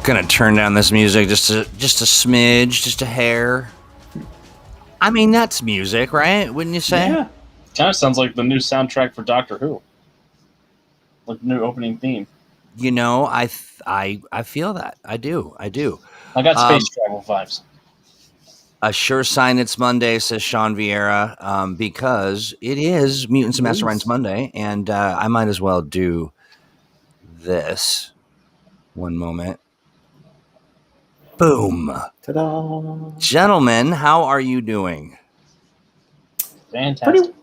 Gonna turn down this music just a smidge, just a hair. I mean, that's music, right? Wouldn't you say? Yeah. Kind of sounds like the new soundtrack for Doctor Who. Like the new opening theme. You know, I feel that. I do. I got space Um, travel vibes. a sure sign it's Monday, says Sean Vieira, because it is Mutants and Masterminds Monday, and I might as well do this. One moment. Boom. Ta-da. Gentlemen, how are you doing? Fantastic.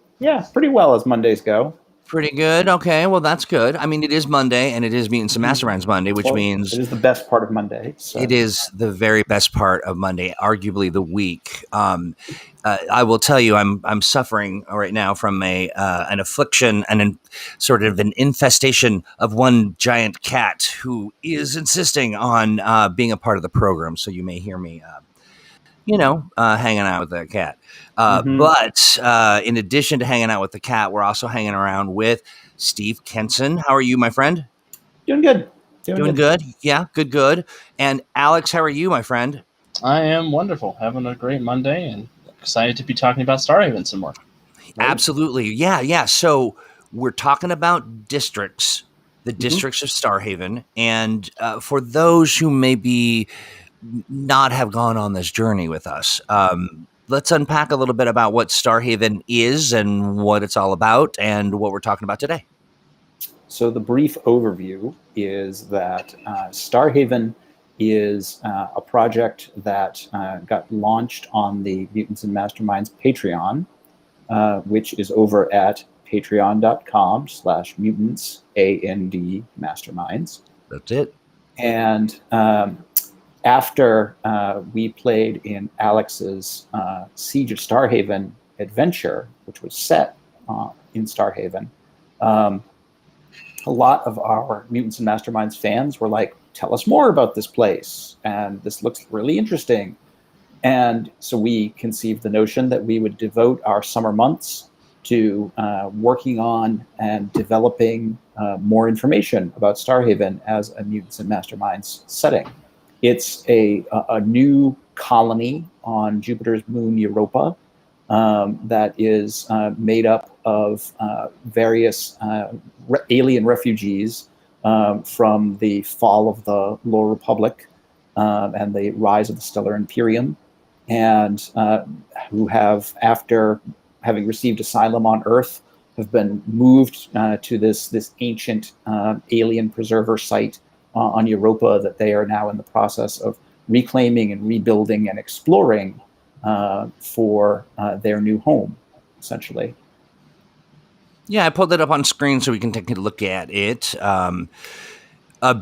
Pretty well as Mondays go. Pretty good. Okay, well, that's good. I mean, it is Monday, and it is Mutants and Masterminds Monday, which means it is the best part of Monday. So. it is the very best part of Monday, arguably the week. I will tell you, I'm suffering right now from an affliction and sort of an infestation of one giant cat who is insisting on being a part of the program. So you may hear me, hanging out with that cat. But in addition to hanging out with the cat, we're also hanging around with Steve Kenson. How are you, my friend? Doing good. Doing good. Yeah, good. And Alex, how are you, my friend? I am wonderful. Having a great Monday and excited to be talking about Starhaven some more. Right? Absolutely. Yeah. So we're talking about districts, the districts of Starhaven. And for those who maybe not have gone on this journey with us, let's unpack a little bit about what Starhaven is and what it's all about and what we're talking about today. So the brief overview is that Starhaven is a project that got launched on the Mutants and Masterminds Patreon, which is over at patreon.com/mutants, A-N-D, masterminds. That's it. And after we played in Alex's Siege of Starhaven adventure, which was set in Starhaven, a lot of our Mutants and Masterminds fans were like, tell us more about this place. And this looks really interesting. And so we conceived the notion that we would devote our summer months to working on and developing more information about Starhaven as a Mutants and Masterminds setting. It's a new colony on Jupiter's moon Europa that is made up of various alien refugees from the fall of the Lar Republic and the rise of the Stellar Imperium, and who have, after having received asylum on Earth, have been moved to this ancient alien preserver site on Europa that they are now in the process of reclaiming and rebuilding and exploring for their new home, essentially. Yeah, I pulled it up on screen so we can take a look at it. A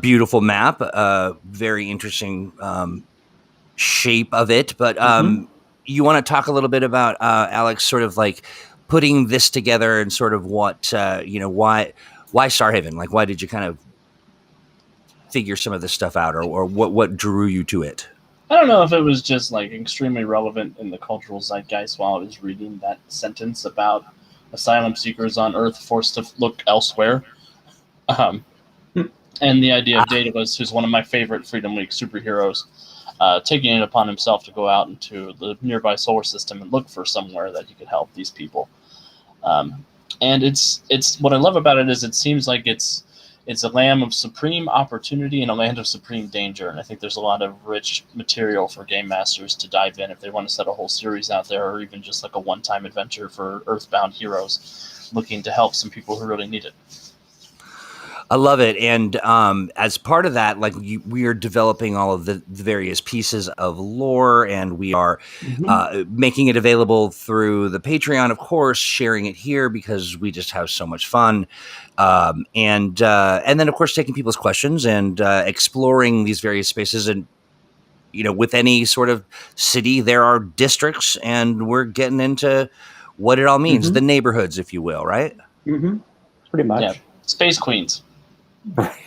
beautiful map, very interesting shape of it. But you want to talk a little bit about, Alex, sort of like putting this together and sort of what, why Starhaven? Like, why did you kind of figure some of this stuff out, or what drew you to it? I don't know if it was just like extremely relevant in the cultural zeitgeist while I was reading that sentence about asylum seekers on Earth forced to look elsewhere. And the idea of Daedalus, who's one of my favorite Freedom Week superheroes, taking it upon himself to go out into the nearby solar system and look for somewhere that he could help these people. And it's what I love about it is it seems like it's a land of supreme opportunity and a land of supreme danger. And I think there's a lot of rich material for game masters to dive in if they want to set a whole series out there, or even just like a one-time adventure for Earthbound heroes looking to help some people who really need it. I love it. And as part of that, like we are developing all of the various pieces of lore, and we are making it available through the Patreon, of course, sharing it here because we just have so much fun. And then, of course, taking people's questions and exploring these various spaces. And, with any sort of city, there are districts, and we're getting into what it all means, the neighborhoods, if you will, right? Pretty much. Yeah. Space Queens. Right.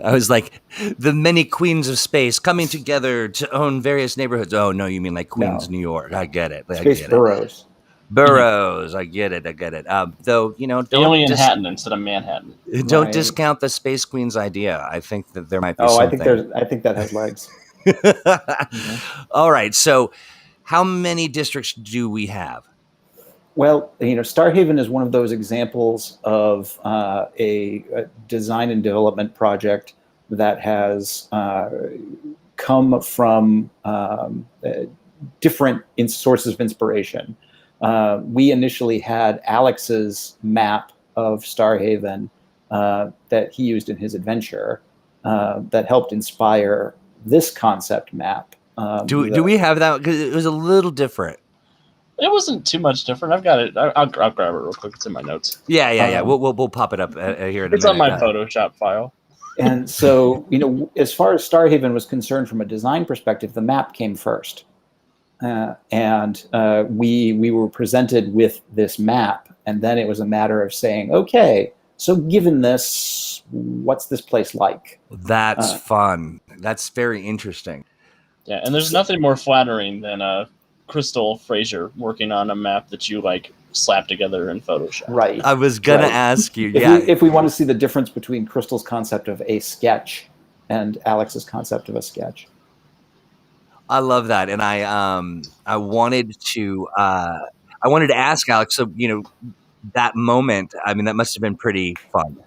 I was like, the many queens of space coming together to own various neighborhoods. Oh, no, you mean like Queens, New York. I get it. Space boroughs. Burroughs. I get it. Though, Alien instead of Manhattan. don't Right. discount the Space Queen's idea. I think that there might be Oh, something. I think that has legs. All right. So how many districts do we have? Well, Starhaven is one of those examples of a design and development project that has come from different sources of inspiration. We initially had Alex's map of Starhaven that he used in his adventure that helped inspire this concept map. Do we have that? Because it was a little different. It wasn't too much different. I've got it. I'll grab it real quick. It's in my notes. Yeah. We'll pop it up here in a minute. It's on my Photoshop file. And so, as far as Starhaven was concerned from a design perspective, the map came first. And we were presented with this map. And then it was a matter of saying, okay, so given this, what's this place like? That's fun. That's very interesting. Yeah, and there's nothing more flattering than Crystal Fraser working on a map that you slap together in Photoshop. Right. I was gonna ask you. If we want to see the difference between Crystal's concept of a sketch and Alex's concept of a sketch. I love that, and I wanted to ask Alex. So that moment. I mean, that must have been pretty fun.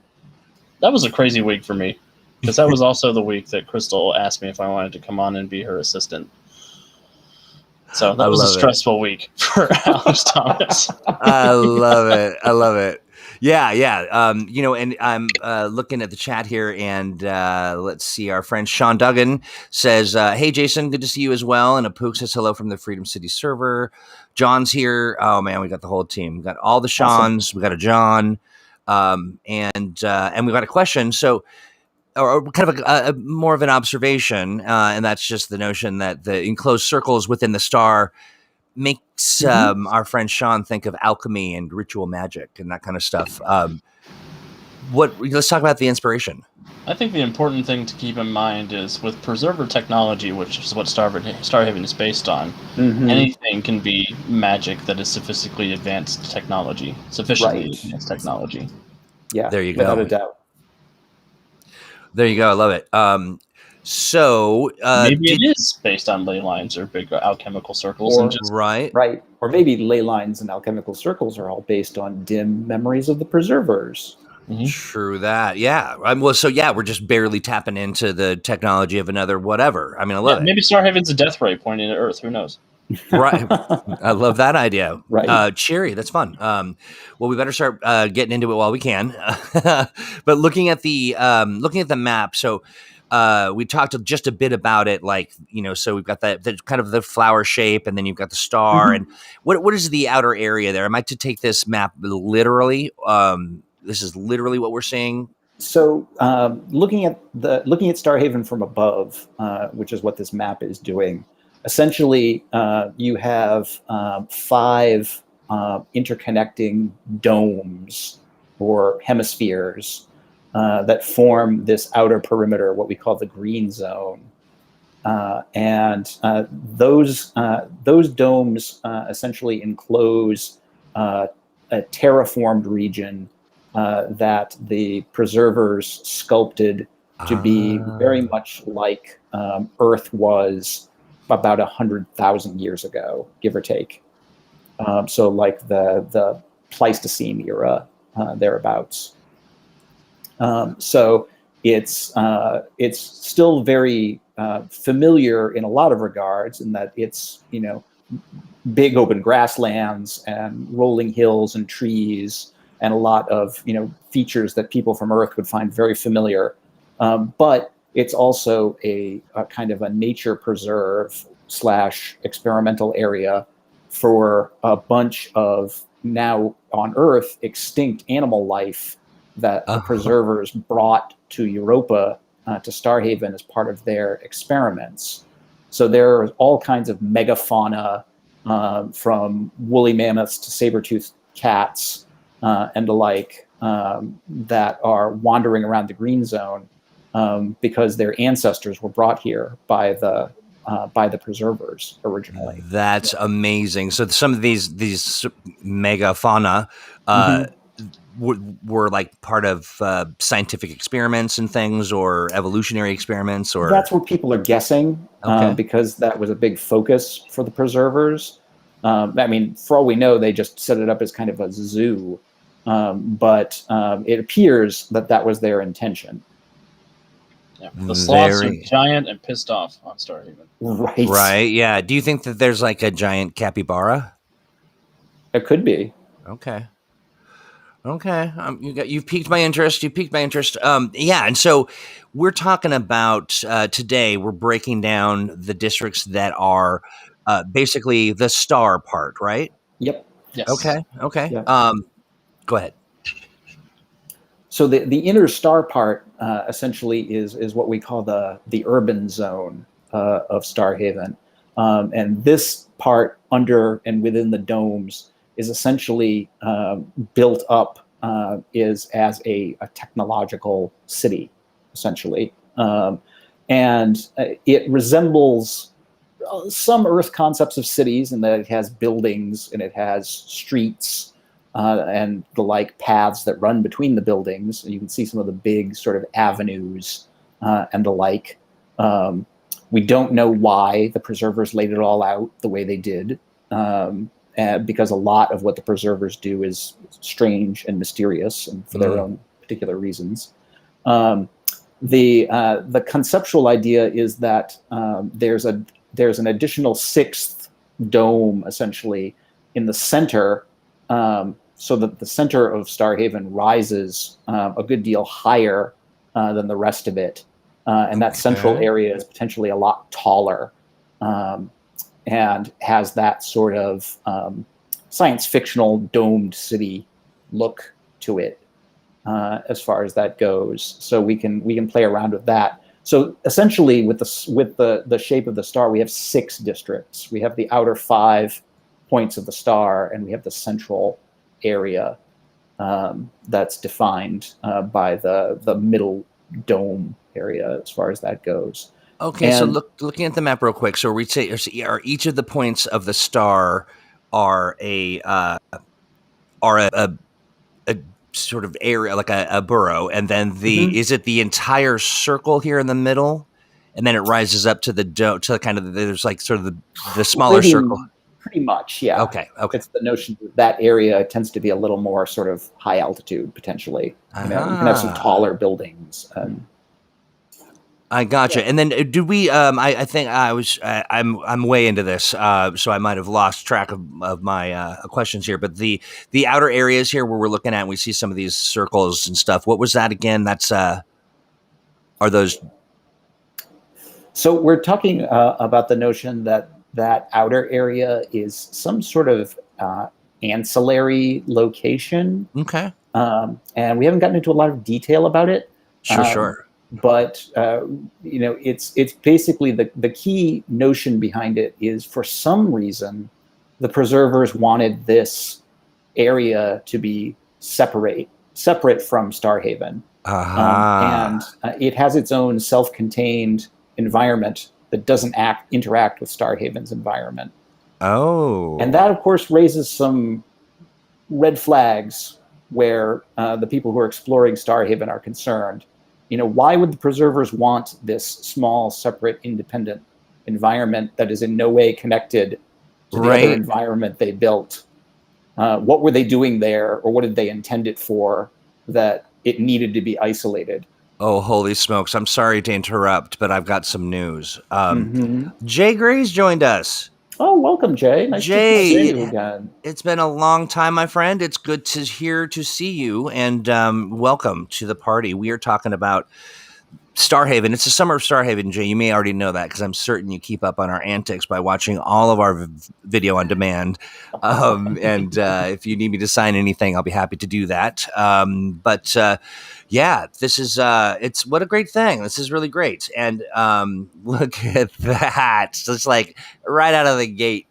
That was a crazy week for me because that was also the week that Crystal asked me if I wanted to come on and be her assistant. So that was a stressful week for Alex Thomas. I love it. Yeah. And I'm looking at the chat here, and let's see. Our friend Sean Duggan says, "Hey, Jason, good to see you as well." And Apook says hello from the Freedom City server. John's here. Oh man, we got the whole team. We got all the Seans. Awesome. We got a John, and we got a question. So. Or kind of a more of an observation, and that's just the notion that the enclosed circles within the star makes our friend Sean think of alchemy and ritual magic and that kind of stuff. Let's talk about the inspiration. I think the important thing to keep in mind is with preserver technology, which is what Starhaven is based on, anything can be magic that is sufficiently advanced technology. Yeah, there you go. Without a doubt. There you go. I love it. Maybe it is based on ley lines or big alchemical circles. Right. Or maybe ley lines and alchemical circles are all based on dim memories of the preservers. Mm-hmm. True that. Yeah. We're just barely tapping into the technology of another whatever. I mean, I love it. Maybe Starhaven's a death ray pointing at Earth. Who knows? Right. I love that idea. Right. Cheery. That's fun. Well, we better start getting into it while we can. But looking at the map, so we talked just a bit about it, so we've got the kind of the flower shape, and then you've got the star. And what is the outer area there? Am I to take this map literally? This is literally what we're seeing. So looking at Starhaven from above, which is what this map is doing. Essentially, you have 5 interconnecting domes or hemispheres that form this outer perimeter, what we call the green zone. And those domes essentially enclose a terraformed region that the preservers sculpted to be very much like Earth was about 100,000 years ago, give or take. So like the Pleistocene era, thereabouts. So it's still very familiar in a lot of regards, in that it's big open grasslands and rolling hills and trees and a lot of features that people from Earth would find very familiar. But it's also a kind of a nature preserve / experimental area for a bunch of now on Earth extinct animal life that the preservers brought to Europa, to Starhaven, as part of their experiments. So there are all kinds of megafauna, from woolly mammoths to saber-toothed cats and the like, that are wandering around the green zone because their ancestors were brought here by the by the preservers originally. That's amazing. So some of these mega fauna were like part of scientific experiments and things, or evolutionary experiments, or that's what people are guessing, because that was a big focus for the preservers. I mean, for all we know, they just set it up as kind of a zoo, but it appears that was their intention. Yeah, the sloths are giant and pissed off on Starhaven. Right. Yeah. Do you think that there's like a giant capybara? It could be. Okay. You've piqued my interest. Yeah. And so we're talking about today. We're breaking down the districts that are basically the star part, right? Yep. Yes. Okay. Yeah. Go ahead. So the inner star part essentially is what we call the urban zone of Starhaven, and this part under and within the domes is essentially built up as a technological city, essentially, and it resembles some Earth concepts of cities in that it has buildings and it has streets. And the like paths that run between the buildings. You can see some of the big sort of avenues and the like. We don't know why the preservers laid it all out the way they did, because a lot of what the preservers do is strange and mysterious, and for their own particular reasons. The conceptual idea is that there's an additional sixth dome, essentially, in the center. So that the center of Starhaven rises a good deal higher than the rest of it. And that central area is potentially a lot taller and has that sort of science fictional domed city look to it as far as that goes. So we can play around with that. So essentially with the shape of the star, we have 6 districts. We have the outer 5 points of the star, and we have the central area that's defined by the middle dome area as far as that goes. Okay, so looking at the map real quick. So we say are each of the points of the star are a sort of area, like a burrow, and then is it the entire circle here in the middle, and then it rises up to the dome, to kind of there's like sort of the smaller circle. Pretty much, yeah. Okay. It's the notion that area tends to be a little more sort of high altitude, potentially. You can have some taller buildings. I gotcha. Yeah. And then do we? I think I'm way into this, so I might have lost track of my questions here. But the outer areas here where we're looking at, and we see some of these circles and stuff. What was that again? That's are those? So we're talking about the notion that outer area is some sort of ancillary location. Okay. And we haven't gotten into a lot of detail about it. Sure. But it's basically the key notion behind it is, for some reason, the preservers wanted this area to be separate from Starhaven. And it has its own self-contained environment that doesn't interact with Starhaven's environment. Oh. And that, of course, raises some red flags where the people who are exploring Starhaven are concerned. Why would the preservers want this small, separate, independent environment that is in no way connected to the other environment they built? What were they doing there, or what did they intend it for, that it needed to be isolated? Oh, holy smokes. I'm sorry to interrupt, but I've got some news. Jay Gray's joined us. Oh, welcome, Jay. Nice to see you again. It's been a long time, my friend. It's good to see you, and welcome to the party. We are talking about Starhaven. It's the summer of Starhaven, Jay. You may already know that, because I'm certain you keep up on our antics by watching all of our video on demand. And if you need me to sign anything, I'll be happy to do that. Yeah, this is it's what a great thing. This is really great. And look at that. Just like right out of the gate.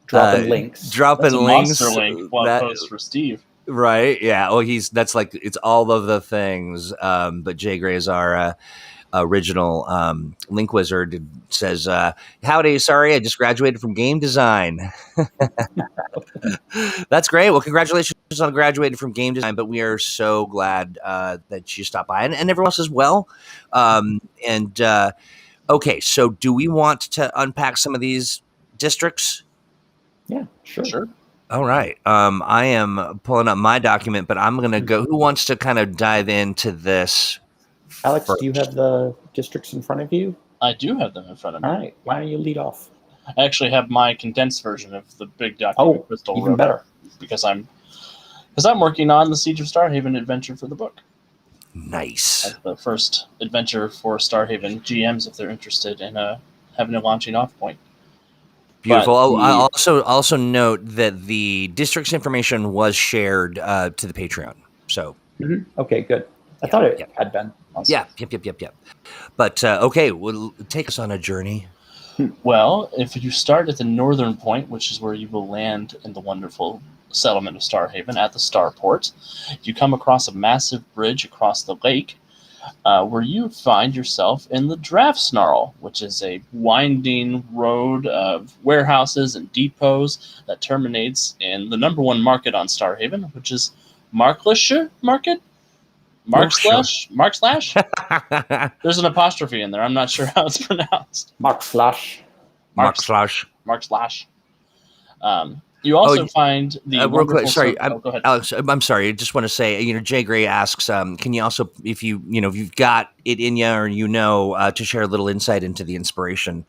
Dropping links. That's a monster link post for Steve. Right. Yeah. Oh, that's like, it's all of the things. But Jay Gray is our original Link Wizard. It says, "Howdy, sorry, I just graduated from game design." That's great. Well, congratulations on graduating from game design. But we are so glad that you stopped by, and everyone else as well. And okay, so do we want to unpack some of these districts? Yeah, sure. All right. I am pulling up my document, but I'm going to go. Who wants to kind of dive into this? Alex, first? do you have the districts in front of you? I do have them in front of me. All right. Why don't you lead off? I actually have my condensed version of the big document. Crystal even wrote better. Because I'm working on the Siege of Starhaven adventure for the book. Nice. The first adventure for Starhaven GMs if they're interested in having a launching off point. Beautiful. I also note that the district's information was shared to the Patreon. So okay, good. I thought it had been. Awesome. Yep. But okay, well, take us on a journey. Well, if you start at the northern point, which is where you will land in the wonderful settlement of Starhaven at the Starport, you come across a massive bridge across the lake, where you find yourself in the Draft Snarl, which is a winding road of warehouses and depots that terminates in the number one market on Starhaven, which is Marklisher Market? Mark Slash? There's an apostrophe in there. I'm not sure how it's pronounced. Mark Slash. You also find the real quick. Sorry, go ahead. Alex. I'm sorry. I just want to say, Jay Gray asks, can you also, if you've got it in you or to share a little insight into the inspiration,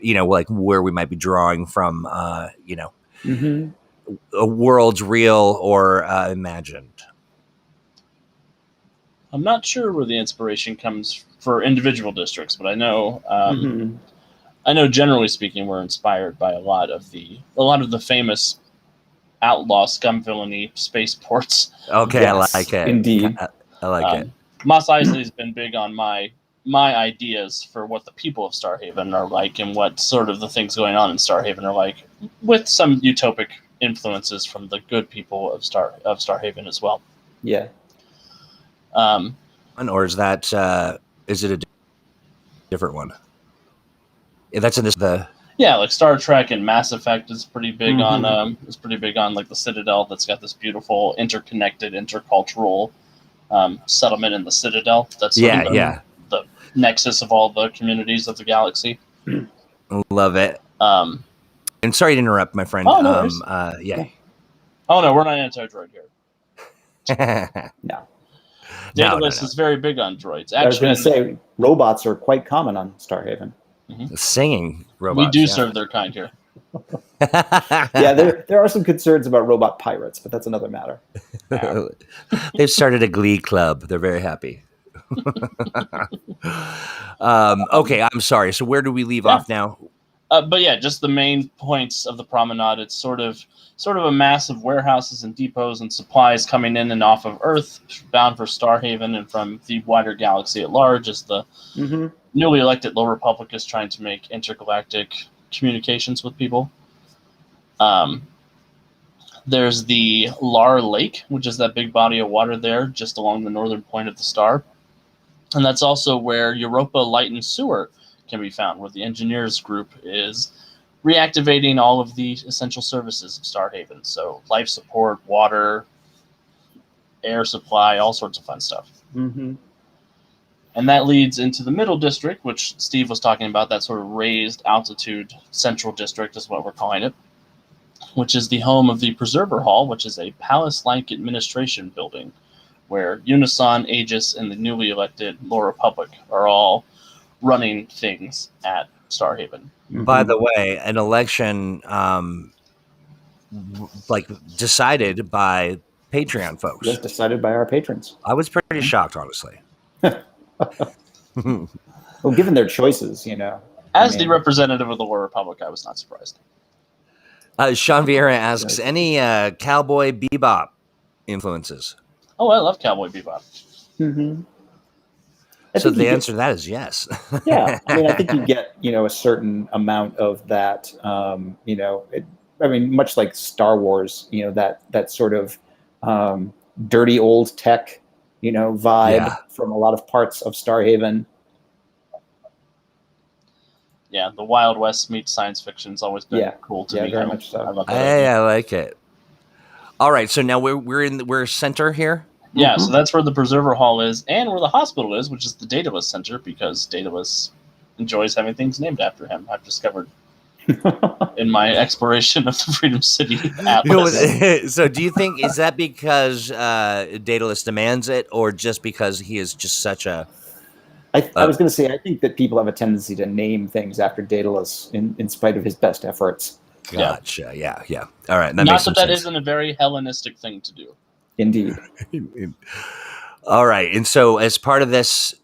like where we might be drawing from, worlds real or imagined. I'm not sure where the inspiration comes for individual districts, but I know generally speaking, we're inspired by a lot of the famous outlaw scum villainy spaceports. Okay, yes, I like it. Indeed, I like it. Mos Eisley's been big on my ideas for what the people of Starhaven are like and what sort of the things going on in Starhaven are like, with some utopic influences from the good people of Starhaven as well. Yeah. Or is that is it a different one? That's in this like Star Trek and Mass Effect is pretty big on like the Citadel that's got this beautiful interconnected intercultural settlement in the Citadel. That's the nexus of all the communities of the galaxy. Love it. And sorry to interrupt, my friend. Oh, no Oh no, we're not anti-droid here. No. Daedalus is very big on droids. Actually, I was going to say robots are quite common on Starhaven. Singing robots. We do serve their kind here. Yeah, there are some concerns about robot pirates, but that's another matter. They've started a glee club. They're very happy. Okay, I'm sorry. So where do we leave off now? But yeah, just the main points of the promenade. It's sort of a mass of warehouses and depots and supplies coming in and off of Earth, bound for Starhaven and from the wider galaxy at large, as the newly elected Low Republic is trying to make intergalactic communications with people. There's the Lar Lake, which is that big body of water there, just along the northern point of the star. And that's also where Europa Light and Sewer can be found, where the engineers group is reactivating all of the essential services of Starhaven. So life support, water, air supply, all sorts of fun stuff. And that leads into the middle district, which Steve was talking about, that sort of raised altitude central district is what we're calling it, which is the home of the Preserver Hall, which is a palace-like administration building where Unison, Aegis, and the newly elected Low Republic are all running things at Starhaven. By the way, an election decided by Patreon folks. Yes, decided by our patrons. I was pretty shocked, honestly. Well, given their choices, As the representative of the Low Republic, I was not surprised. Sean Vieira asks, any Cowboy Bebop influences? Oh, I love Cowboy Bebop. So the answer to that is yes. Yeah, I think you get a certain amount of that. Much like Star Wars, that sort of dirty old tech, vibe from a lot of parts of Starhaven. Yeah, the Wild West meets science fiction's always been cool to me. Very much so. I love that. Hey, I like it. All right, so now we're center here. Yeah, so that's where the Preserver Hall is, and where the hospital is, which is the Daedalus Center, because Daedalus enjoys having things named after him. I've discovered in my exploration of the Freedom City atlas. So, do you think is that because Daedalus demands it, or just because he is just such a? I was going to say, I think that people have a tendency to name things after Daedalus in spite of his best efforts. Gotcha. Yeah. All right. Not that that isn't a very Hellenistic thing to do. Indeed. All right. And so as part of this,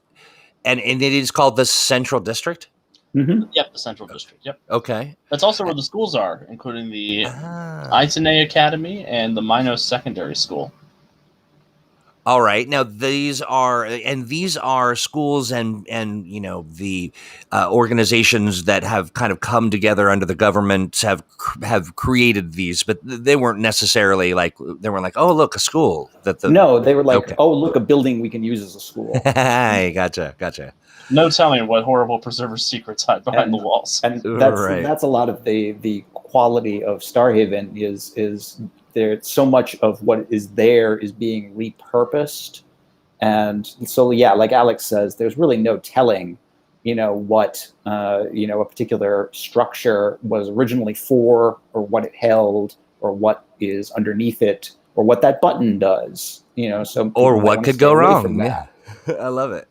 and it is called the Central District? Mm-hmm. Yep, the Central District. Yep. Okay. That's also where the schools are, including the Itane Academy and the Minos Secondary School. All right. Now these are schools and the organizations that have kind of come together under the government have created these, but they weren't necessarily oh, look, a school No, they were like, oh, look, a building we can use as a school. Hey, gotcha. No telling what horrible preserver secrets hide behind the walls. And that's a lot of the quality of Starhaven is there. So much of what is there is being repurposed, and so like Alex says, there's really no telling, what a particular structure was originally for, or what it held, or what is underneath it, or what that button does. So or what could go wrong. Yeah, I love it.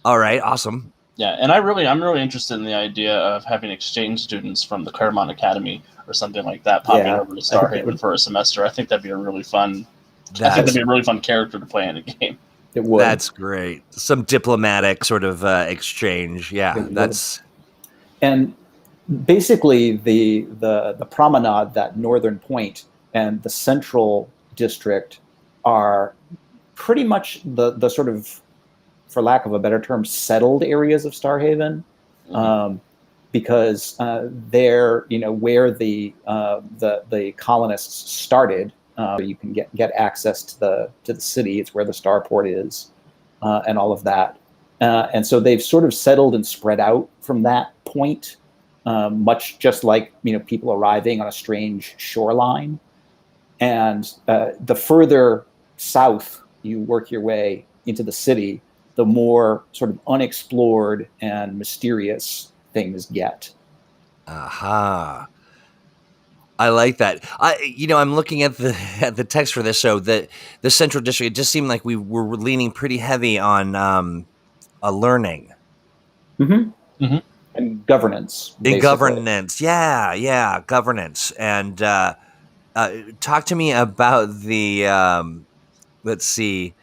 All right, awesome. Yeah, and I'm really interested in the idea of having exchange students from the Claremont Academy or something like that popping over to Starhaven for a semester. I think that'd be a really fun. Character to play in a game. It would. That's great. Some diplomatic sort of exchange. Yeah, that's. And basically, the promenade, that northern point, and the central district are pretty much the sort of, for lack of a better term, settled areas of Starhaven, because they're where the colonists started. You can get access to the city. It's where the starport is, and all of that. And so they've sort of settled and spread out from that point, much just like people arriving on a strange shoreline. And the further south you work your way into the city, the more sort of unexplored and mysterious things get. Aha. I like that. I'm looking at the text for this. So the Central District, it just seemed like we were leaning pretty heavy on learning. Mm-hmm. Mm-hmm. And governance. In governance. Yeah. Governance. And talk to me about the, let's see.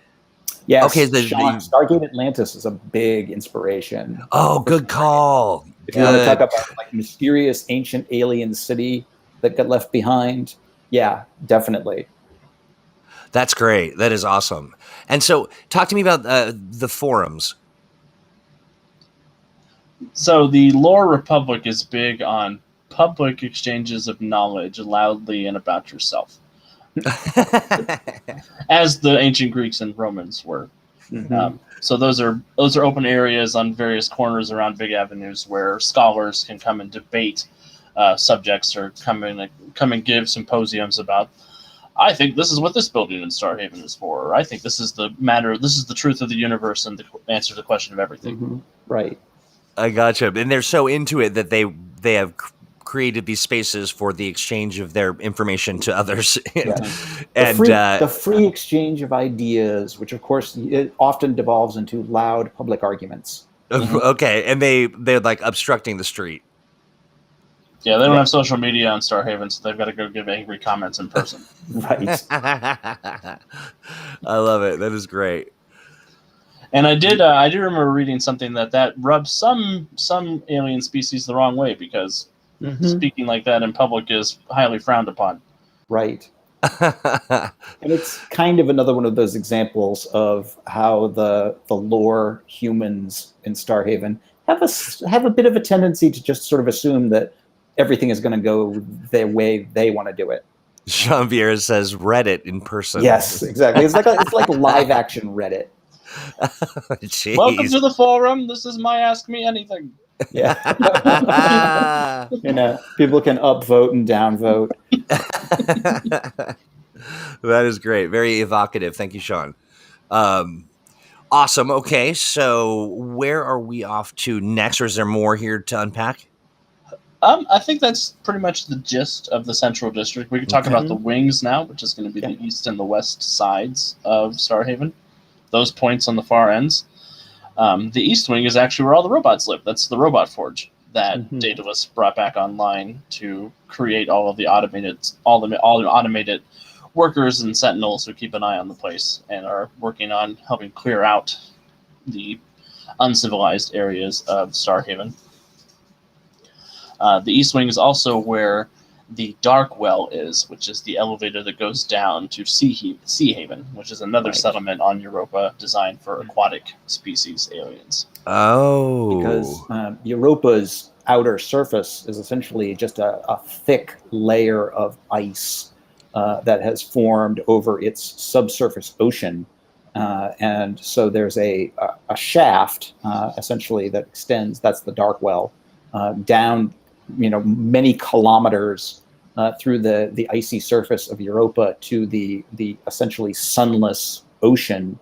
Yes, okay, Stargate Atlantis is a big inspiration. Oh, good call. If you want to talk about like mysterious ancient alien city that got left behind, yeah, definitely. That's great. That is awesome. And so, talk to me about the forums. So the Lore Republic is big on public exchanges of knowledge loudly and about yourself. As the ancient Greeks and Romans were. Mm-hmm. So those are open areas on various corners around big avenues where scholars can come and debate subjects, or come and give symposiums about, I think this is what this building in Starhaven is for, or I think this is the truth of the universe and the answer to the question of everything. Mm-hmm. Right. I gotcha. And they're so into it that they have created these spaces for the exchange of their information to others. The free exchange of ideas, which of course it often devolves into loud public arguments. Okay, and they're like obstructing the street. Yeah, they don't have social media on Starhaven, so they've got to go give angry comments in person. Right. I love it. That is great. And I do remember reading something that rubs some alien species the wrong way, because speaking like that in public is highly frowned upon. Right. And it's kind of another one of those examples of how the lore humans in Starhaven have a bit of a tendency to just sort of assume that everything is going to go the way they want to do it. Jean Vieira says Reddit in person. Yes, exactly. It's like live action Reddit. Jeez. Welcome to the forum. This is my Ask Me Anything. Yeah. People can upvote and downvote. That is great. Very evocative. Thank you, Sean. Awesome. Okay, so where are we off to next, or is there more here to unpack? I think that's pretty much the gist of the Central District. We could talk about the wings now, which is going to be the east and the west sides of Starhaven. Those points on the far ends. The East Wing is actually where all the robots live. That's the Robot Forge that Daedalus brought back online to create all of the automated workers and sentinels who keep an eye on the place and are working on helping clear out the uncivilized areas of Starhaven. The East Wing is also where the Dark Well is, which is the elevator that goes down to Seahaven, which is another settlement on Europa designed for aquatic species aliens. Oh. Because Europa's outer surface is essentially just a thick layer of ice that has formed over its subsurface ocean. And so there's a shaft, essentially, that extends, that's the Dark Well, down many kilometers through the icy surface of Europa to the essentially sunless ocean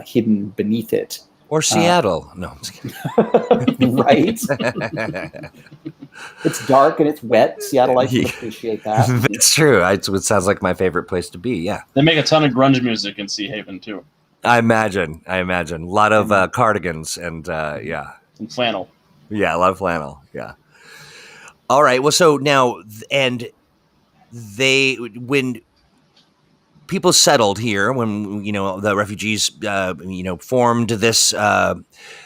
hidden beneath it. Or Seattle. No, I'm just kidding. Right? It's dark and it's wet. Seattle, I can appreciate that. That's true. It sounds like my favorite place to be, yeah. They make a ton of grunge music in Seahaven, too. I imagine. A lot of cardigans and, yeah. And flannel. Yeah, a lot of flannel, yeah. All right. Well, so now, and when people settled here, when the refugees, formed this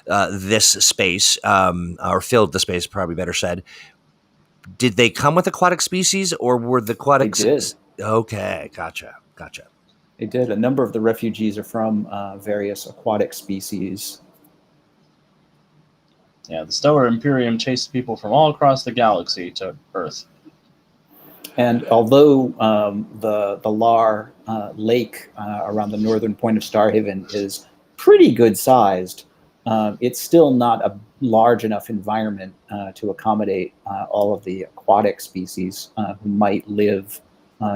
this space, or filled the space, probably better said. Did they come with aquatic species, or were the aquatic? They did. Okay, gotcha. They did. A number of the refugees are from various aquatic species. Yeah, the Stellar Imperium chased people from all across the galaxy to Earth. And although the Lar Lake around the northern point of Starhaven is pretty good sized, it's still not a large enough environment to accommodate all of the aquatic species who might live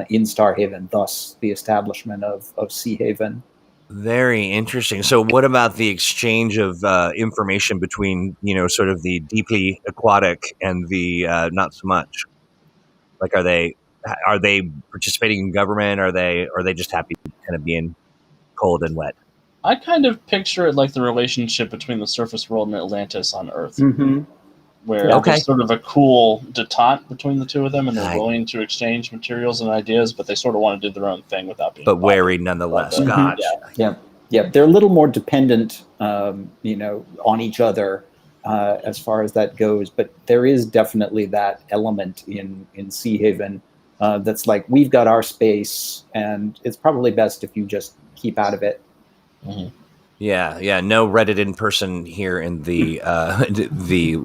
in Starhaven, thus the establishment of Seahaven. Very interesting. So what about the exchange of information between, sort of the deeply aquatic and the not so much? Like, are they participating in government? Are they just happy kind of being cold and wet? I kind of picture it like the relationship between the surface world and Atlantis on Earth. Where there's sort of a cool detente between the two of them, and they're willing to exchange materials and ideas, but they sort of want to do their own thing without being. But wary nonetheless. Gotcha. Yeah. They're a little more dependent, on each other as far as that goes. But there is definitely that element in Seahaven that's like, we've got our space, and it's probably best if you just keep out of it. Mm-hmm. Yeah. No Reddit in person here in the the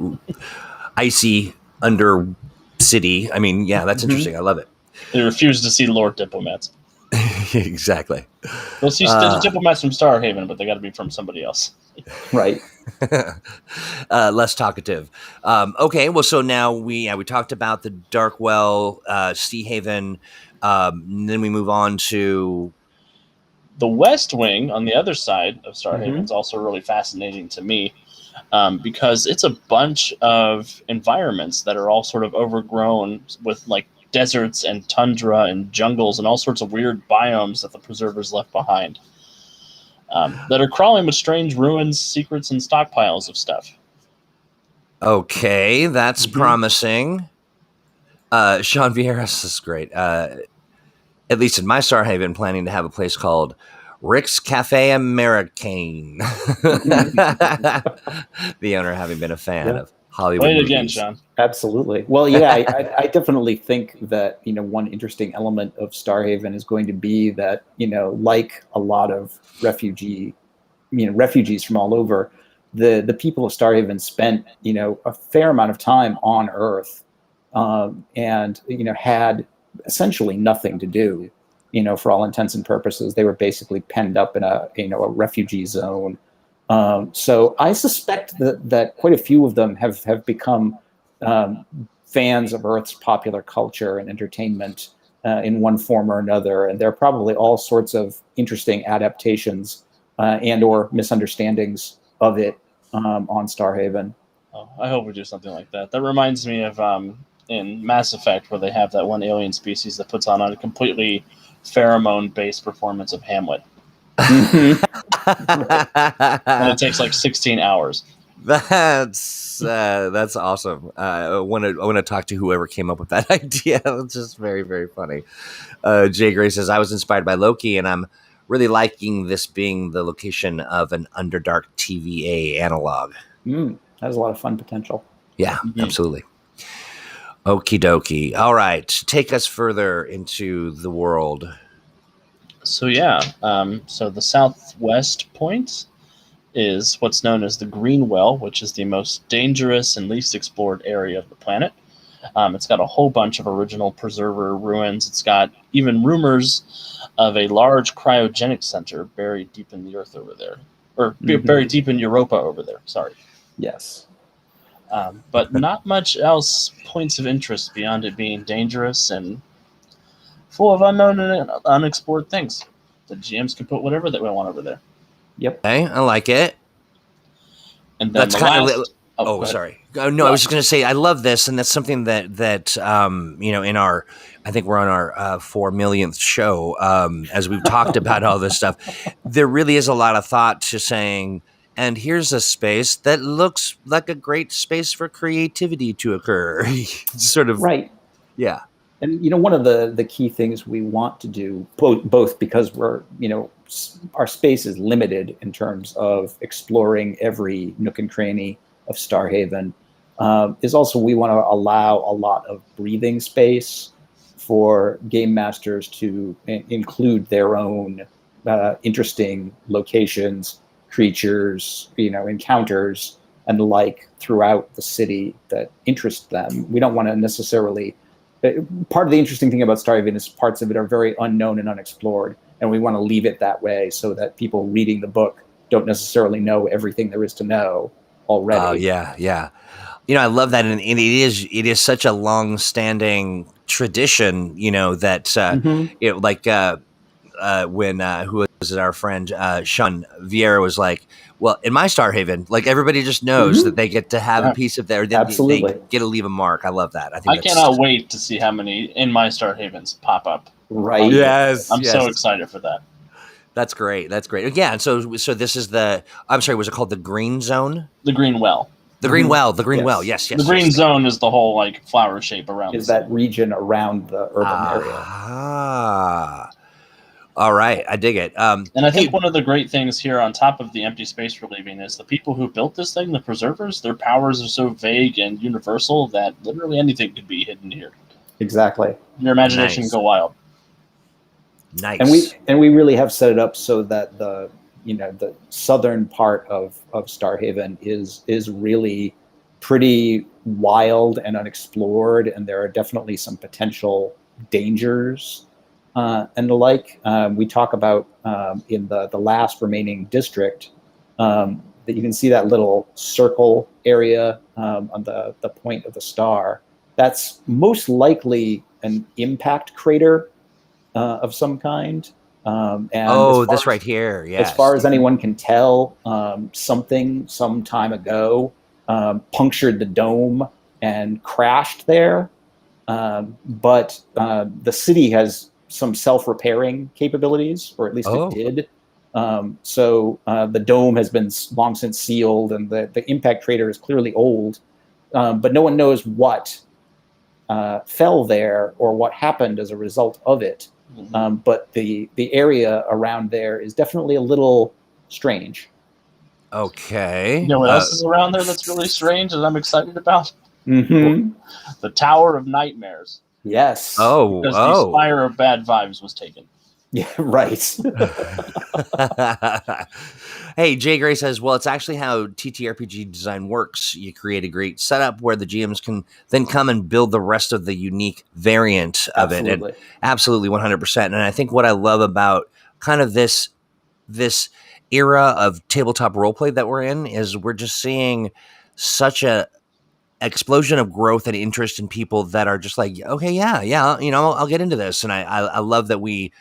icy under city. I mean, yeah, that's interesting. I love it. They refuse to see Lord diplomats. Exactly. They'll see diplomats from Starhaven, but they got to be from somebody else. Right. Less talkative. Okay. Well, so now we talked about the Dark Well, Seahaven. Then we move on to. The West Wing on the other side of Starhaven is also really fascinating to me because it's a bunch of environments that are all sort of overgrown with like deserts and tundra and jungles and all sorts of weird biomes that the preservers left behind that are crawling with strange ruins, secrets, and stockpiles of stuff. Okay, that's promising. Sean Vieira's is great. At least in my Starhaven, planning to have a place called Rick's Cafe Americain. The owner having been a fan of Hollywood movies. Again, Sean. Absolutely. Well, yeah, I definitely think that, one interesting element of Starhaven is going to be that, like a lot of refugees from all over, the people of Starhaven spent, a fair amount of time on Earth and, had essentially nothing to do, for all intents and purposes. They were basically penned up in a refugee zone So I suspect that quite a few of them have become fans of Earth's popular culture and entertainment in one form or another, and there are probably all sorts of interesting adaptations and or misunderstandings of it on Starhaven. Oh, I hope we do something like that. That reminds me of in Mass Effect, where they have that one alien species that puts on a completely pheromone-based performance of Hamlet, and it takes like 16 hours. That's awesome. I want to talk to whoever came up with that idea. It's just very, very funny. Jay Gray says, I was inspired by Loki, and I'm really liking this being the location of an Underdark TVA analog. That has a lot of fun potential. Yeah, absolutely. Okie dokie. All right, take us further into the world. So yeah, so the southwest point is what's known as the Green Well, which is the most dangerous and least explored area of the planet. It's got a whole bunch of original preserver ruins. It's got even rumors of a large cryogenic center buried deep in the earth over there, or buried deep in Europa over there. Sorry. Yes. But not much else points of interest beyond it being dangerous and full of unknown and unexplored things. The GMs can put whatever they want over there. Yep. Okay, I like it. And then that's kind of. Oh, sorry. No, I was just going to say I love this, and that's something that in our, I think we're on our 4 millionth show, as we've talked about all this stuff. There really is a lot of thought to saying, and here's a space that looks like a great space for creativity to occur. Sort of right. Yeah. And one of the key things we want to do, both because we're our space is limited in terms of exploring every nook and cranny of Starhaven, is also we want to allow a lot of breathing space for game masters to include their own interesting locations, creatures, encounters, and the like throughout the city that interest them. We don't want to necessarily. Part of the interesting thing about Starhaven is parts of it are very unknown and unexplored, and we want to leave it that way so that people reading the book don't necessarily know everything there is to know already. Oh, yeah. I love that, and it is such a long-standing tradition, that when who was it, our friend Sean Vieira was like, well, in my Starhaven, like everybody just knows that they get to have a piece of there. Absolutely. They get to leave a mark. I love that. I cannot wait to see how many in my Starhavens pop up. Right. Yes. I'm so excited for that. That's great. Yeah. And so this is I'm sorry, was it called the Green Zone? The Green Well. The Green Well. The Green Well. Yes. The Green Zone is the whole flower shape around. Is that region around the urban area? All right, I dig it. And I think one of the great things here, on top of the empty space we're leaving, is the people who built this thing, the preservers, their powers are so vague and universal that literally anything could be hidden here. Exactly. Your imagination can go wild. Nice. And we really have set it up so that the southern part of Starhaven is really pretty wild and unexplored, and there are definitely some potential dangers and the like. We talk about in the last remaining district that you can see that little circle area on the point of the star. That's most likely an impact crater of some kind. And this right here. Yes. As far as anyone can tell, something some time ago punctured the dome and crashed there. But the city has some self-repairing capabilities, or at least it did. So the dome has been long since sealed, and the impact crater is clearly old. But no one knows what fell there or what happened as a result of it. But the area around there is definitely a little strange. Okay. You know what else is around there that's really strange and I'm excited about? Mm-hmm. The Tower of Nightmares. Yes. Because the Spire of Bad Vibes was taken. Yeah, right. Hey, Jay Gray says, well, it's actually how TTRPG design works. You create a great setup where the GMs can then come and build the rest of the unique variant of it. And absolutely 100%. And I think what I love about kind of this era of tabletop roleplay that we're in is we're just seeing such a explosion of growth and interest in people that are just like, okay, yeah, I'll get into this. And I love that we,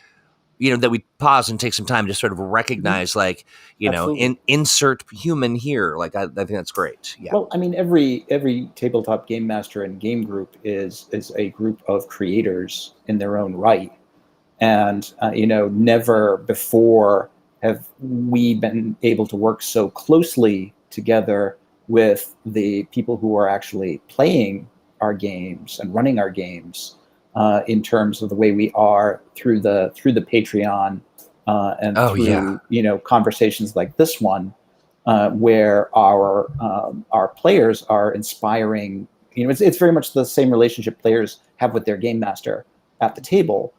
that we pause and take some time to sort of recognize, like, Absolutely. insert human here. Like, I think that's great. Yeah. Well, I mean, every tabletop game master and game group is a group of creators in their own right, and never before have we been able to work so closely together with the people who are actually playing our games and running our games, in terms of the way we are through the Patreon, and Oh, through yeah. conversations like this one, where our players are inspiring. It's very much the same relationship players have with their game master at the table.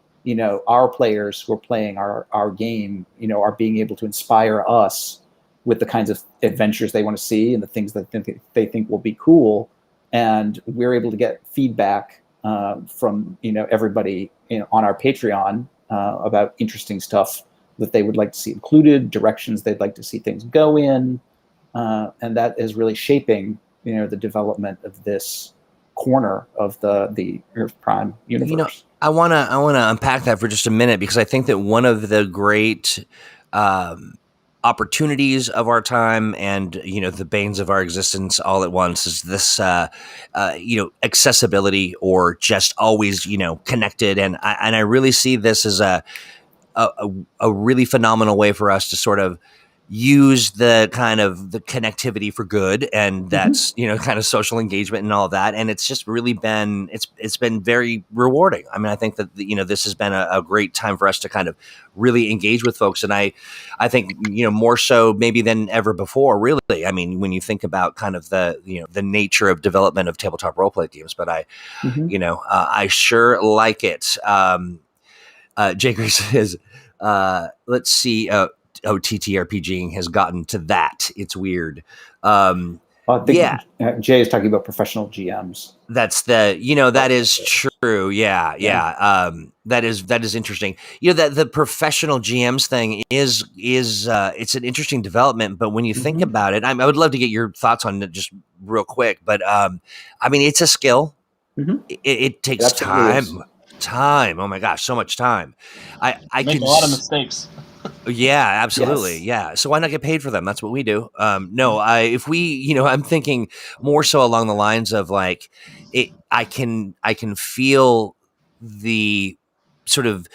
Our players who are playing our game, are being able to inspire us with the kinds of adventures they want to see and the things that they think will be cool, and we're able to get feedback from everybody on our Patreon, about interesting stuff that they would like to see included, directions they'd like to see things go in, and that is really shaping the development of this corner of the Earth Prime universe. I want to unpack that for just a minute, because I think that one of the great opportunities of our time, and the banes of our existence all at once, is this accessibility, or just always connected, and I really see this as a really phenomenal way for us to sort of use the kind of the connectivity for good, and that's kind of social engagement and all of that, and it's just really been it's been very rewarding. I mean, I think that this has been a great time for us to kind of really engage with folks, and I think more so maybe than ever before, really. I mean, when you think about kind of the the nature of development of tabletop roleplay games, but I sure like it. Jake says, let's see. TTRPGing has gotten to that. It's weird. I think Jay is talking about professional GMs. That's that is true. Yeah. That is interesting. That the professional GMs thing is it's an interesting development. But when you think about it, I would love to get your thoughts on it just real quick. But I mean, it's a skill. It takes time. Oh my gosh, so much time. I make a lot of mistakes. Yeah, absolutely. Yes. Yeah. So why not get paid for them? That's what we do. If we, I'm thinking more so along the lines of like, I can feel the sort of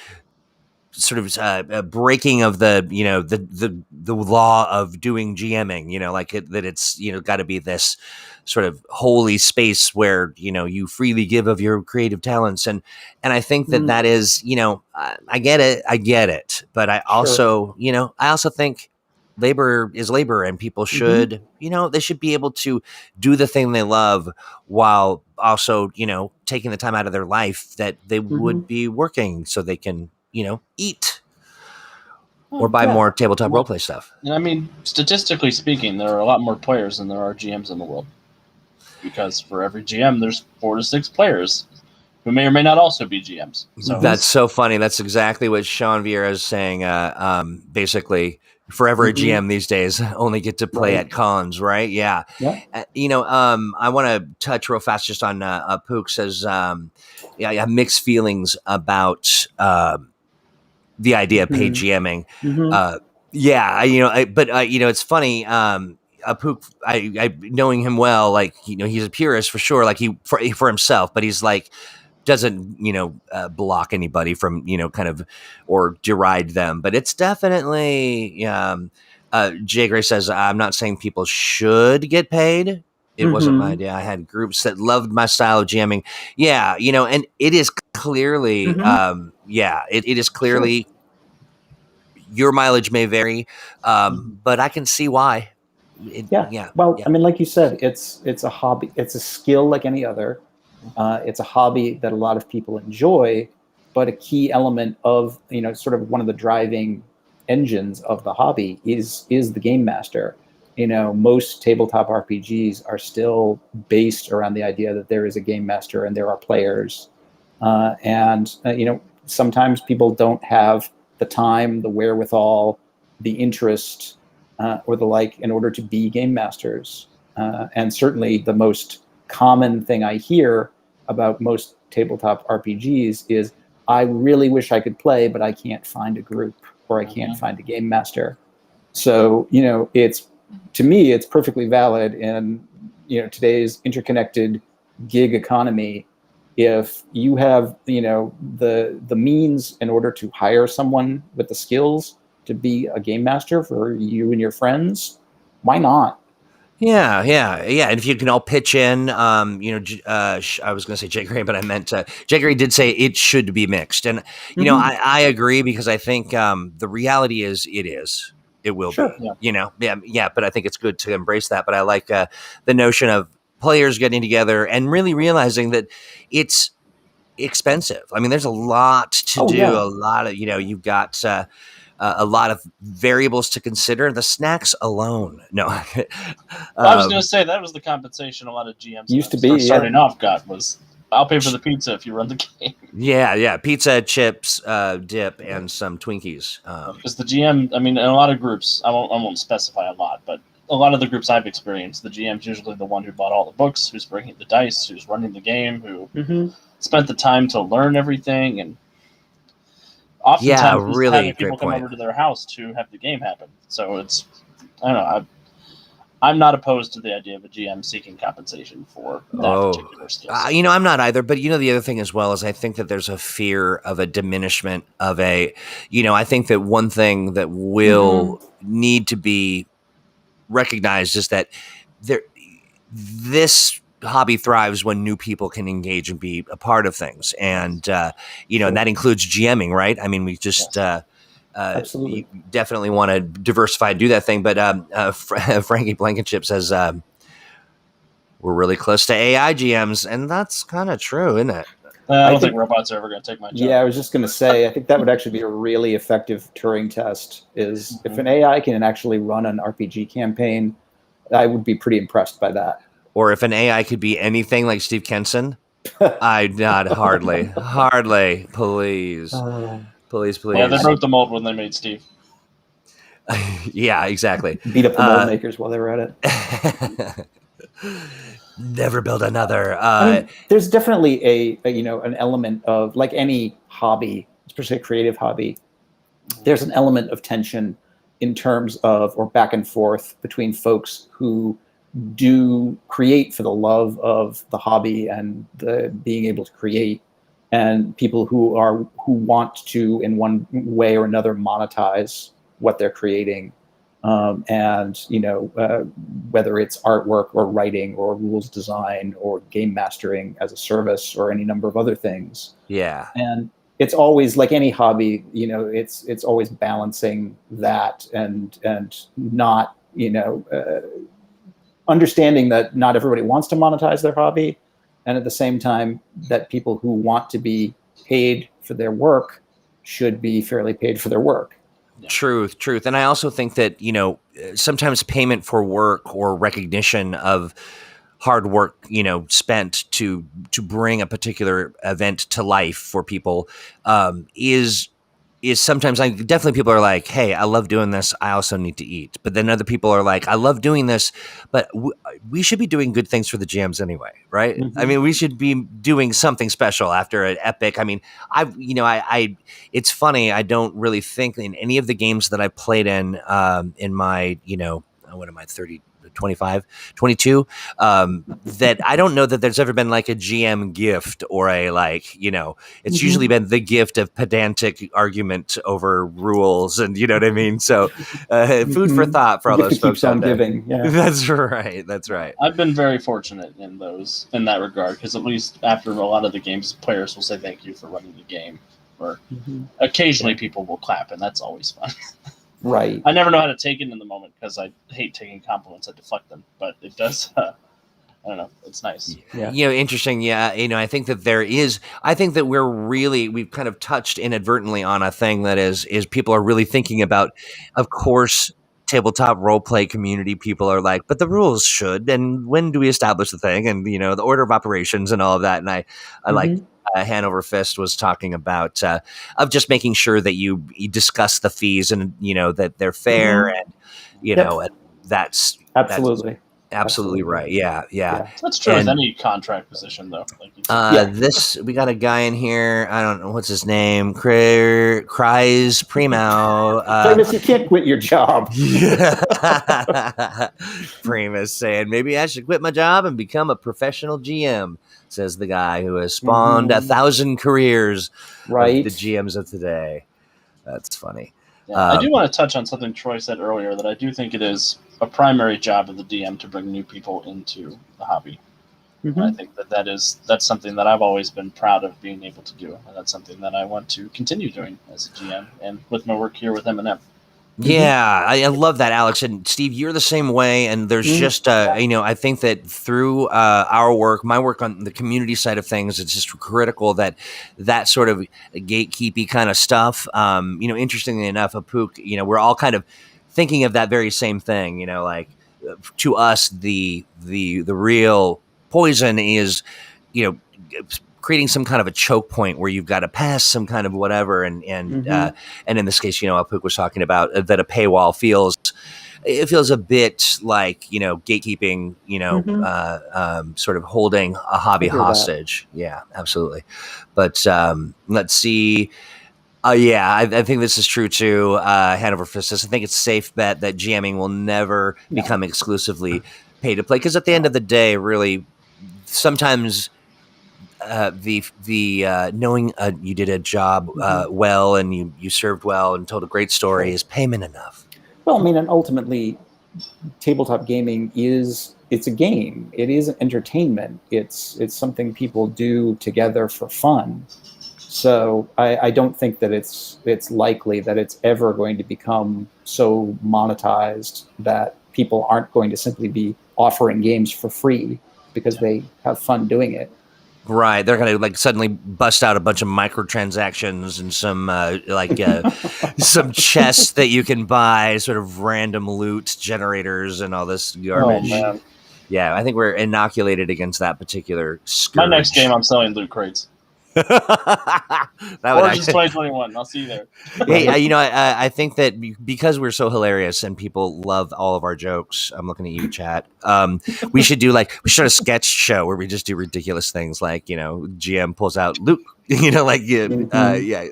breaking of the the law of doing GMing, like that it's got to be this sort of holy space where you freely give of your creative talents, and I think that is I get it, but I also I also think labor is labor, and people should they should be able to do the thing they love while also taking the time out of their life that they would be working, so they can eat or buy more tabletop roleplay stuff. And I mean, statistically speaking, there are a lot more players than there are GMs in the world, because for every GM, there's 4 to 6 players who may or may not also be GMs. So that's so funny. That's exactly what Sean Vieira is saying. Basically, forever a GM these days only get to play at cons, right? Yeah. I want to touch real fast just on Pook says, I have mixed feelings about the idea of paid GMing. It's funny. Pook, I knowing him well, like he's a purist for sure, like for himself, but he's like doesn't block anybody from kind of or deride them, but it's definitely Jay Gray says, I'm not saying people should get paid. It wasn't my idea. I had groups that loved my style of jamming. Yeah, and it is clearly it is clearly your mileage may vary, but I can see why. I mean, like you said, it's a hobby. It's a skill like any other. It's a hobby that a lot of people enjoy, but a key element of sort of one of the driving engines of the hobby is the game master. Most tabletop RPGs are still based around the idea that there is a game master and there are players, and sometimes people don't have the time, the wherewithal, the interest or the like in order to be game masters. And certainly the most common thing I hear about most tabletop RPGs is, I really wish I could play, but I can't find a group, or I can't find a game master. So, to me, it's perfectly valid in, today's interconnected gig economy. If you have, the means in order to hire someone with the skills to be a game master for you and your friends, why not? Yeah. And if you can all pitch in, I was going to say Jay Gray, but I meant Jay Gray did say it should be mixed, and I agree, because I think the reality is it will Sure. be. But I think it's good to embrace that. But I like the notion of players getting together and really realizing that it's expensive. I mean, there's a lot to do. Yeah. A lot of you've got. A lot of variables to consider. The snacks alone. No. I was going to say that was the compensation a lot of GMs used to be starting off got was, I'll pay for the pizza if you run the game. Yeah. Pizza, chips, dip, and some Twinkies. Because the GM, I mean, in a lot of groups, I won't specify a lot, but a lot of the groups I've experienced, the GM's usually the one who bought all the books, who's bringing the dice, who's running the game, who spent the time to learn everything, and oftentimes really having people come over to their house to have the game happen. So it's, I don't know, I'm not opposed to the idea of a GM seeking compensation for that particular skill. I'm not either. But the other thing as well is, I think that there's a fear of a diminishment of I think that one thing that will need to be recognized is that this hobby thrives when new people can engage and be a part of things, and and that includes GMing, right? I mean, we just absolutely definitely want to diversify and do that thing. But Frankie Blankenship says we're really close to AI GMs, and that's kind of true, isn't it? I don't think robots are ever going to take my job. Yeah, I was just going to say, I think that would actually be a really effective Turing test. Is if an AI can actually run an RPG campaign, I would be pretty impressed by that. Or if an AI could be anything like Steve Kenson, hardly, please. Please. Yeah, they broke the mold when they made Steve. Yeah, exactly. Beat up the mold makers while they were at it. Never build another. There's definitely an element of, like any hobby, especially a creative hobby, there's an element of tension in terms of, or back and forth between folks who do create for the love of the hobby and the being able to create, and people who want to, in one way or another, monetize what they're creating. And whether it's artwork or writing or rules design or game mastering as a service or any number of other things. Yeah. And it's always, like any hobby, it's always balancing that and not, understanding that not everybody wants to monetize their hobby, and at the same time that people who want to be paid for their work should be fairly paid for their work. Truth. And I also think that, sometimes payment for work or recognition of hard work, spent to bring a particular event to life for people, is sometimes, definitely people are like, hey, I love doing this, I also need to eat. But then other people are like, I love doing this, but we should be doing good things for the GMs anyway, right? I mean, we should be doing something special after an epic. I mean, it's funny, I don't really think in any of the games that I played in my, what am I, 30, 25, 22, that I don't know that there's ever been like a GM gift or a it's usually been the gift of pedantic argument over rules, and you know what I mean? So food for thought for all those folks out there. Giving. Yeah. That's right. I've been very fortunate in that regard, because at least after a lot of the games, players will say thank you for running the game, or occasionally people will clap, and that's always fun. Right. I never know how to take it in the moment, because I hate taking compliments. I deflect them, but it does. I don't know. It's nice. Yeah. Interesting. Yeah. I think that we've kind of touched inadvertently on a thing that is people are really thinking about, of course, tabletop role play community people are like, but the rules should, and when do we establish the thing, and the order of operations and all of that. And I like Hanover Fist was talking about, of just making sure that you discuss the fees and that they're fair, and that's Absolutely. absolutely right. Yeah. That's true with any contract position, though. Like This, we got a guy in here. I don't know what's his name. Cries Primo. Primus, you can't quit your job. Primus saying, maybe I should quit my job and become a professional GM, says the guy who has spawned 1,000 careers of the GMs of today. That's funny. Yeah, I do want to touch on something Troy said earlier, that I do think it is a primary job of the DM to bring new people into the hobby. Mm-hmm. I think that's something that I've always been proud of being able to do, and that's something that I want to continue doing as a GM and with my work here with M&M. Yeah, I love that, Alex. And Steve, you're the same way. And there's just, I think that through our work, my work on the community side of things, it's just critical that sort of gatekeepy kind of stuff, interestingly enough, Apuk, we're all kind of thinking of that very same thing, like to us, the real poison is, creating some kind of a choke point where you've got to pass some kind of whatever, and in this case, Apuk was talking about that a paywall feels a bit like gatekeeping, sort of holding a hobby hostage. Yeah, absolutely. But let's see. I think this is true too. Hanover Fist, I think it's a safe bet that GMing will never become exclusively pay to play, because at the end of the day, really, sometimes. The knowing you did a job well and you served well and told a great story is payment enough. Well, I mean, and ultimately, tabletop gaming it's a game. It is an entertainment. It's something people do together for fun. So I don't think that it's likely that it's ever going to become so monetized that people aren't going to simply be offering games for free because they have fun doing it. Right, they're gonna suddenly bust out a bunch of microtransactions and some some chests that you can buy, sort of random loot generators and all this garbage. Oh, man. Yeah, I think we're inoculated against that particular scourge. My next game, I'm selling loot crates. Origins 2021. I'll see you there. Hey, I think that because we're so hilarious and people love all of our jokes, I'm looking at you, chat. We should do we start a sketch show where we just do ridiculous things, like GM pulls out loot. I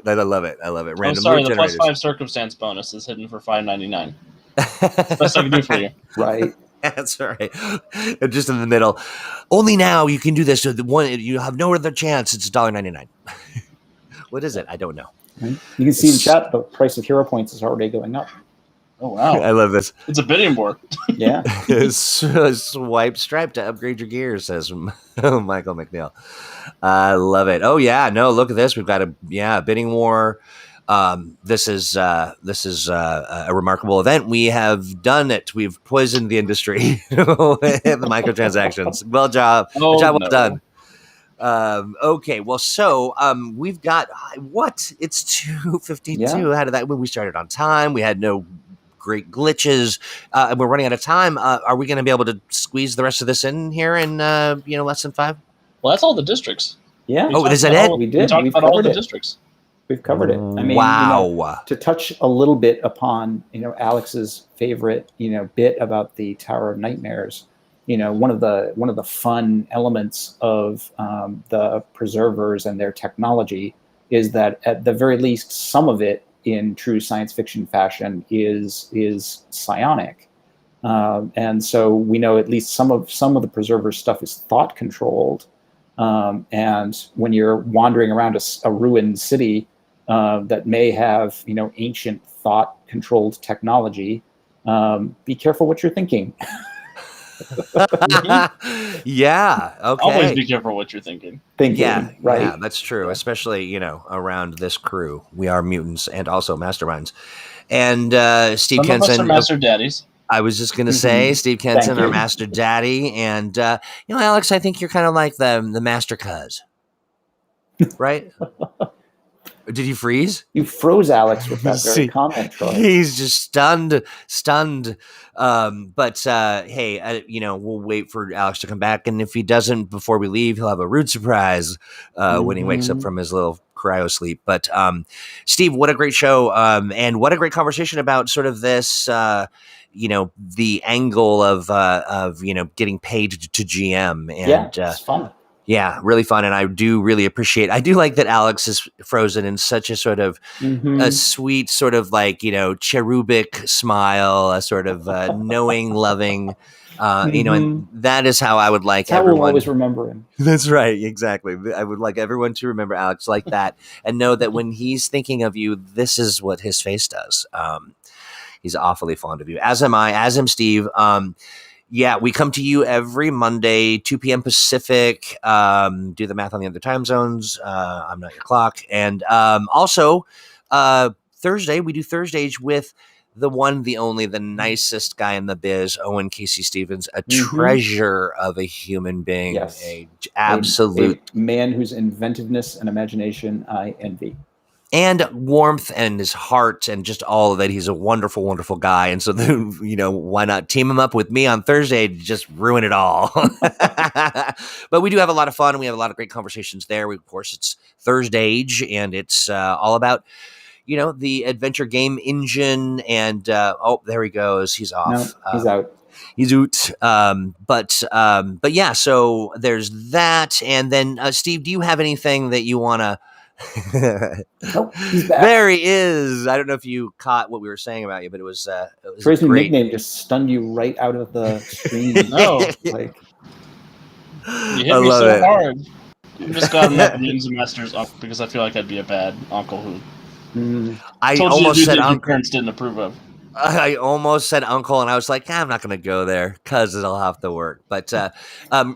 love it. I love it. Random I'm sorry, loot the generators. +5 circumstance bonus is hidden for $5.99. Best I can do for you. Right. That's right. Just in the middle. Only now you can do this. So you have no other chance. It's $1.99. What is it? I don't know. You can see in chat the price of hero points is already going up. Oh wow! I love this. It's a bidding war. Yeah. Swipe stripe to upgrade your gear, says Michael McNeil. I love it. Oh yeah, no, look at this. We've got a bidding war. This is a remarkable event. We have done it. We've poisoned the industry with the microtransactions. Well done. Okay, well, so we've got it's 2:52. Yeah. How did that? When we started on time, we had no great glitches, and we're running out of time. Are we going to be able to squeeze the rest of this in here in less than 5? Well, that's all the districts. Yeah. Is that it? We did. We talked about all the districts. We've covered it. I mean, wow. To touch a little bit upon, Alex's favorite, bit about the Tower of Nightmares, one of the fun elements of the preservers and their technology is that at the very least, some of it in true science fiction fashion is psionic. And so we know at least some of the preserver stuff is thought controlled. And when you're wandering around a ruined city, that may have, ancient thought-controlled technology. Be careful what you're thinking. Yeah. Okay. Always be careful what you're thinking. Yeah. Right. Yeah, that's true. Especially, around this crew. We are mutants and also Masterminds. And Steve Some Kenson. of us are master daddies. I was just going to say, Steve Kenson, our master daddy. And, Alex, I think you're kind of like the master cuz. Right? Did you freeze? You froze Alex with that very See, comment, Troy. He's just stunned. But hey, we'll wait for Alex to come back, and if he doesn't before we leave, he'll have a rude surprise when he wakes up from his little cryo sleep. But Steve, what a great show, and what a great conversation about sort of this. The angle of getting paid to GM, and it's fun. Yeah, really fun, and I do really appreciate. I do like that Alex is frozen in such a sort of a sweet, sort of like cherubic smile, a sort of knowing, loving. And that is how I would like That's everyone. How we'll always remember him. That's right, exactly. I would like everyone to remember Alex like that, and know that when he's thinking of you, this is what his face does. He's awfully fond of you, as am I, as am Steve. Yeah, we come to you every Monday, 2 p.m. Pacific. Do the math on the other time zones. I'm not your clock. And also, Thursday, we do Thursdays with the one, the only, the nicest guy in the biz, Owen Casey Stevens, a treasure of a human being, a absolute a man whose inventiveness and imagination I envy. And warmth and his heart and just all of that. He's a wonderful, wonderful guy. And so, why not team him up with me on Thursday to just ruin it all? But we do have a lot of fun. And we have a lot of great conversations there. Of course, it's Thursday, and it's all about, the adventure game engine. And, there he goes. He's off. No, he's out. He's out. But yeah, so there's that. And then, Steve, do you have anything that you want to... Nope, he's back. There he is. I don't know if you caught what we were saying about you, but it was Troy's new great. nickname just stunned you right out of the screen. No, like you hit me so hard. I'm just glad I'm not the Mutants and Masters up because I feel like I'd be a bad uncle who I told almost you to do said things your uncle. parents didn't approve of. I almost said uncle, and I was like, I'm not going to go there because it'll have to work. But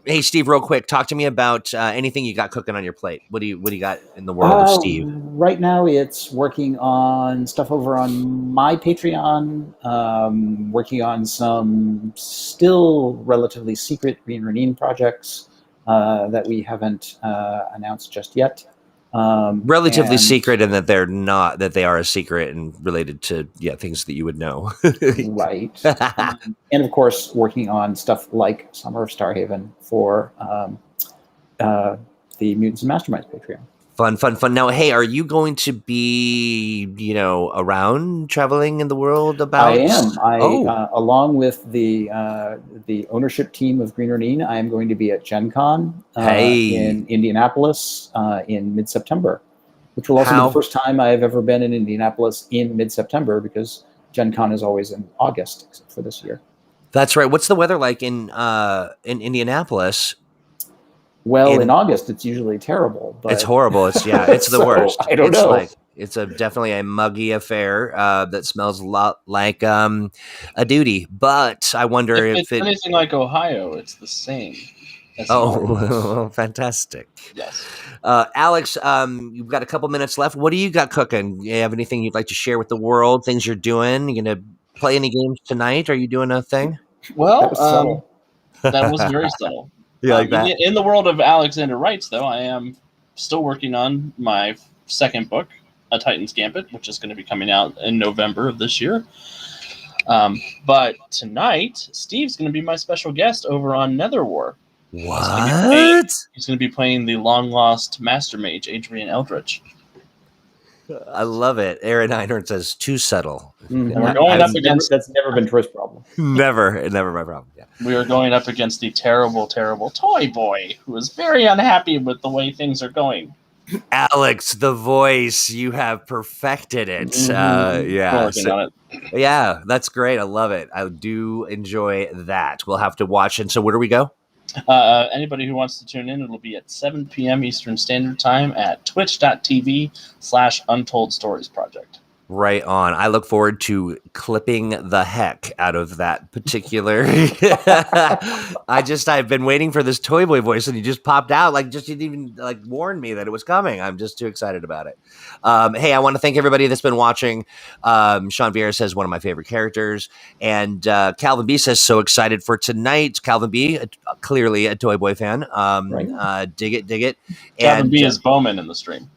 hey, Steve, real quick, talk to me about anything you got cooking on your plate. What do you got in the world of Steve? Right now, it's working on stuff over on my Patreon. Working on some still relatively secret Green Ronin projects that we haven't announced just yet. Relatively secret, in that they are a secret and related to things that you would know. Right. And of course, working on stuff like Summer of Starhaven for the Mutants and Masterminds Patreon. Fun. Now, hey, are you going to be, around traveling in the world about? I am. Along with the ownership team of Green Ronin, I am going to be at Gen Con in Indianapolis in mid-September, which will also be the first time I've ever been in Indianapolis in mid-September, because Gen Con is always in August, except for this year. That's right. What's the weather like in Indianapolis? Well, in August, it's usually terrible. But it's horrible. It's the so, worst. I don't know. It's definitely a muggy affair that smells a lot like a duty. But I wonder if it's anything like Ohio, it's the same. Fantastic. Yes. Alex, you've got a couple minutes left. What do you got cooking? You have anything you'd like to share with the world? Things you're doing? You gonna play any games tonight? Are you doing a thing? Well, that was very subtle. You like that? In the world of Alexander Wrights, though, I am still working on my second book, A Titan's Gambit, which is going to be coming out in November of this year. But tonight, Steve's going to be my special guest over on Netherwar. What? He's going to be playing the long-lost Master Mage, Adrian Eldritch. I love it. Aaron Einhorn says, too subtle. And we're going up against... That's never been Troy's problem. Never my problem. Yeah. We are going up against the terrible, terrible Toy Boy, who is very unhappy with the way things are going. Alex, the voice, you have perfected it. Working on it. Yeah, that's great. I love it. I do enjoy that. We'll have to watch. And so where do we go? Anybody who wants to tune in, it'll be at 7 p.m. Eastern Standard Time at twitch.tv/Untold Stories Project. Right on. I look forward to clipping the heck out of that particular. I've been waiting for this Toy Boy voice, and he just popped out. You didn't even warn me that it was coming. I'm just too excited about it. Hey, I want to thank everybody that's been watching. Sean Vieira says one of my favorite characters, and Calvin B says so excited for tonight. Calvin B, clearly a Toy Boy fan. Right. Dig it. Calvin B is Bowman in the stream.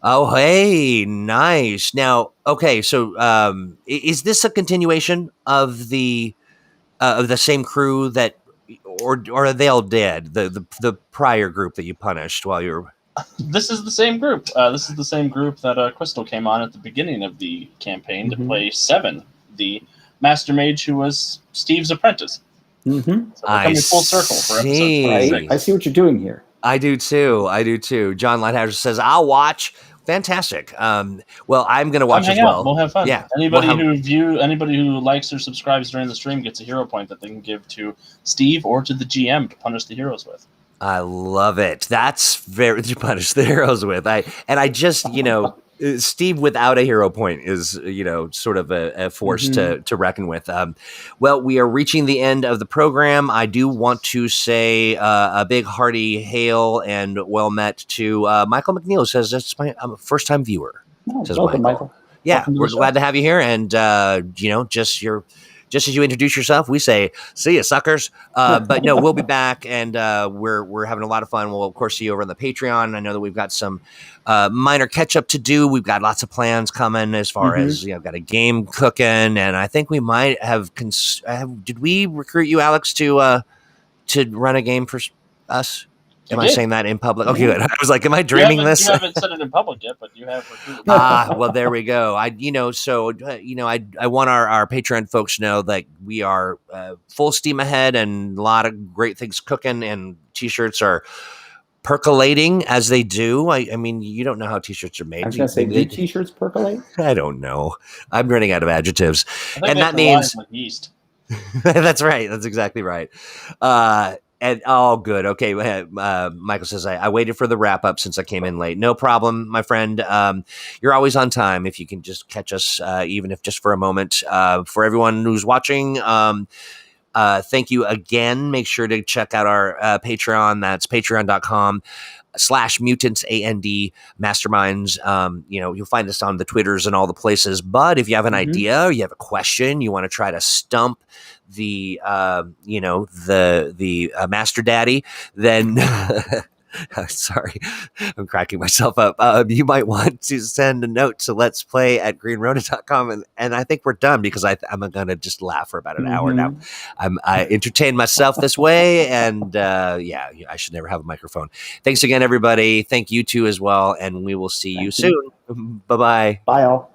Oh, hey, nice. Now, okay, so is this a continuation of the same crew that, or are they all dead? The prior group that you punished while you were. This is the same group. This is the same group that Crystal came on at the beginning of the campaign to play Seven, the Master Mage who was Steve's apprentice. So we're coming full circle for episode 26. I see what you're doing here. I do too. John Lighthouser says, "I'll watch." Fantastic. Well, I'm going to watch as well. We'll have fun. Yeah. Anybody who likes or subscribes during the stream gets a hero point that they can give to Steve or to the GM to punish the heroes with. I love it. That's very to punish the heroes with. I just, Steve without a hero point is, sort of a force to reckon with. Well, we are reaching the end of the program. I do want to say a big hearty hail and well met to Michael McNeil. Says that's I'm a first time viewer. Oh, says welcome, Michael. Yeah, we're glad to have you here. And just as you introduce yourself, we say, "See ya, suckers." But no, we'll be back, and we're having a lot of fun. We'll of course see you over on the Patreon. I know that we've got some minor catch up to do. We've got lots of plans coming as far as got a game cooking, and I think we might have. Did we recruit you, Alex, to run a game for us? Am I saying that in public? Okay, good. I was like, am I dreaming this? You haven't said it in public yet, but you have recruited. Well, there we go. I want our Patreon folks to know that we are full steam ahead and a lot of great things cooking, and t-shirts are percolating as they do. I mean, you don't know how t-shirts are made. I was going to say, do t-shirts percolate? I don't know. I'm running out of adjectives. And that means like yeast. That's right. That's exactly right. And good. Okay. Michael says, I waited for the wrap up since I came in late. No problem, my friend. You're always on time. If you can just catch us, even if just for a moment. For everyone who's watching, thank you again. Make sure to check out our Patreon. That's patreon.com/mutants, AND Masterminds. You'll find us on the Twitters and all the places. But if you have an idea, or you have a question, you want to try to stump the Master Daddy, then sorry, I'm cracking myself up. You might want to send a note to let's play at greenrona.com. And I think we're done because I'm going to just laugh for about an hour now. I entertain myself this way. And I should never have a microphone. Thanks again, everybody. Thank you too as well. And we will see you soon. Bye-bye. Bye all.